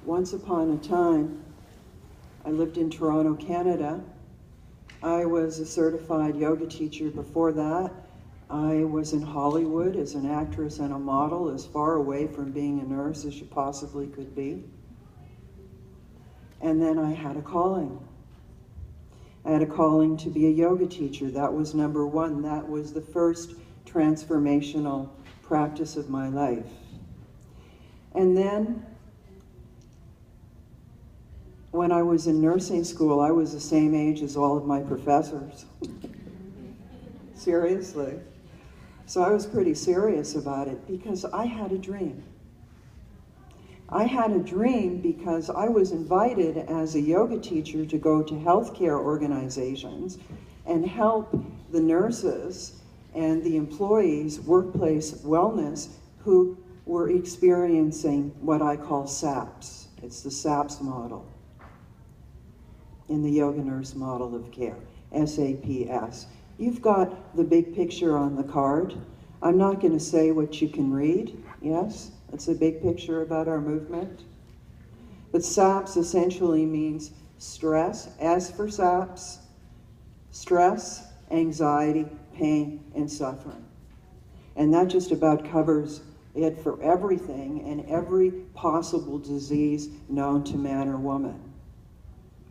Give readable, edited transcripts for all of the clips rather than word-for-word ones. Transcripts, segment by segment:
Once upon a time, I lived in Toronto, Canada. I was a certified yoga teacher before that. I was in Hollywood as an actress and a model, as far away from being a nurse as you possibly could be. And then I had a calling. I had a calling to be a yoga teacher. That was number one. That was the first transformational practice of my life. And then, when I was in nursing school, I was the same age as all of my professors. Seriously. So I was pretty serious about it because I had a dream. I had a dream because I was invited as a yoga teacher to go to healthcare organizations and help the nurses and the employees' workplace wellness who were experiencing what I call SAPS. It's the SAPS model in the YogaNurse model of care, SAPS. You've got the big picture on the card. I'm not going to say what you can read. Yes, it's a big picture about our movement. But SAPS essentially means stress, S for SAPS, stress, anxiety, pain, and suffering. And that just about covers it for everything and every possible disease known to man or woman,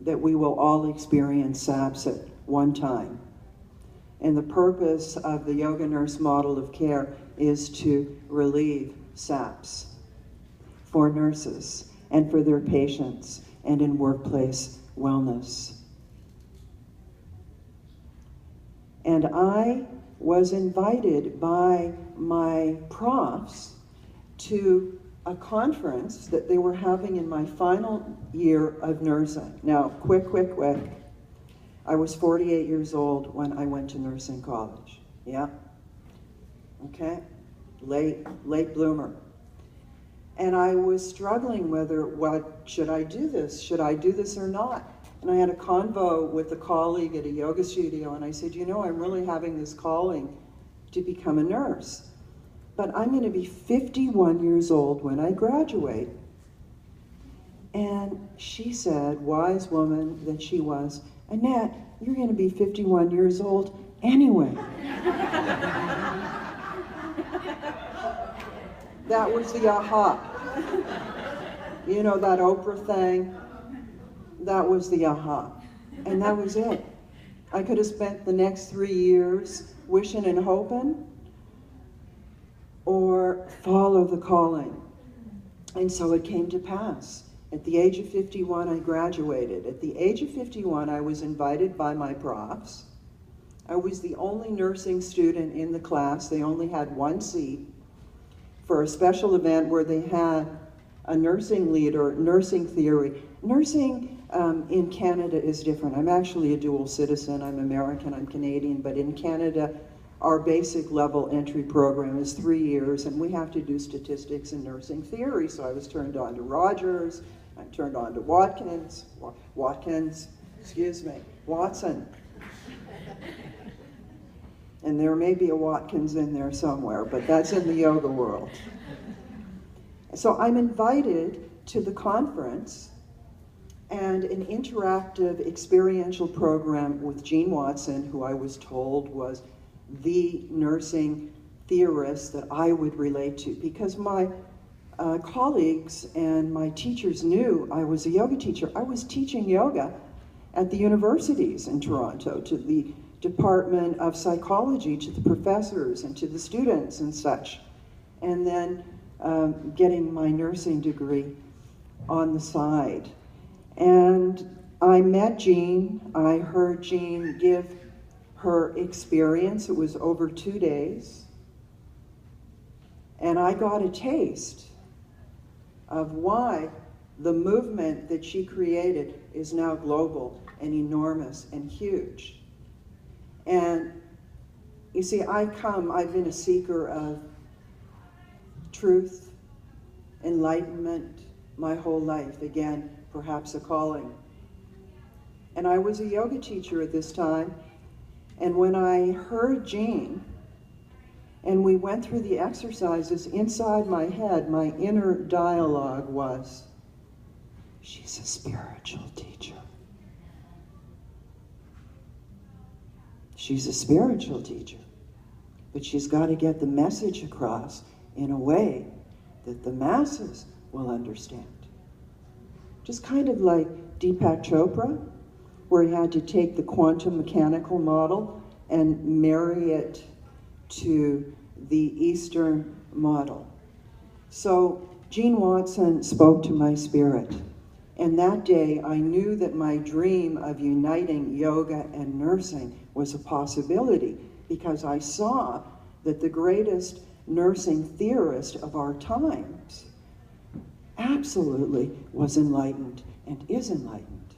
that we will all experience SAPS at one time. And the purpose of the YogaNurse model of care is to relieve SAPS for nurses and for their patients and in workplace wellness. And I was invited by my profs to a conference that they were having in my final year of nursing. Now, quick. I was 48 years old when I went to nursing college. Yeah. Okay. Late bloomer. And I was struggling whether, should I do this? Should I do this or not? And I had a convo with a colleague at a yoga studio, and I said, you know, I'm really having this calling to become a nurse. But I'm going to be 51 years old when I graduate. And she said, wise woman that she was, Annette, you're going to be 51 years old anyway. That was the aha. You know, that Oprah thing? That was the aha. And that was it. I could have spent the next 3 years wishing and hoping, or follow the calling. And so it came to pass. At the age of 51, I graduated. At the age of 51, I was invited by my profs. I was the only nursing student in the class. They only had one seat for a special event where they had a nursing leader, nursing theory. Nursing in Canada is different. I'm actually a dual citizen. I'm American, I'm Canadian, but in Canada, our basic level entry program is 3 years, and we have to do statistics and nursing theory. So I was turned on to Rogers, I turned on to Watson. And there may be a Watkins in there somewhere, but that's in the yoga world. So I'm invited to the conference and an interactive experiential program with Jean Watson, who I was told was the nursing theorist that I would relate to, because my colleagues and my teachers knew I was a yoga teacher. I was teaching yoga at the universities in Toronto, to the Department of Psychology, to the professors and to the students and such, and then getting my nursing degree on the side. And I met Jean. I heard Jean give her experience. It was over 2 days. And I got a taste of why the movement that she created is now global and enormous and huge. And you see, I've been a seeker of truth, enlightenment my whole life. Again, perhaps a calling. And I was a yoga teacher at this time. And when I heard Jean, and we went through the exercises, inside my head, my inner dialogue was, She's a spiritual teacher. She's a spiritual teacher, but she's got to get the message across in a way that the masses will understand. Just kind of like Deepak Chopra, where he had to take the quantum mechanical model and marry it to the Eastern model. So Jean Watson spoke to my spirit, and that day I knew that my dream of uniting yoga and nursing was a possibility, because I saw that the greatest nursing theorist of our times absolutely was enlightened and is enlightened.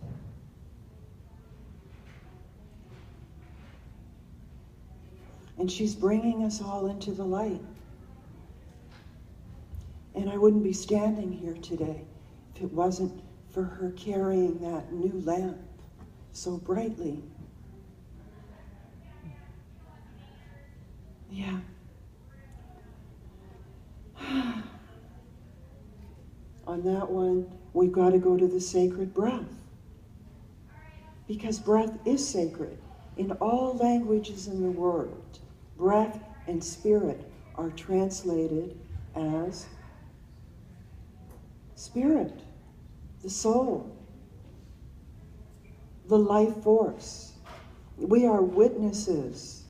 And she's bringing us all into the light. And I wouldn't be standing here today if it wasn't for her carrying that new lamp so brightly. Yeah. On that one, we've got to go to the sacred breath. Because breath is sacred. In all languages in the world, breath and spirit are translated as spirit, the soul, the life force. We are witnesses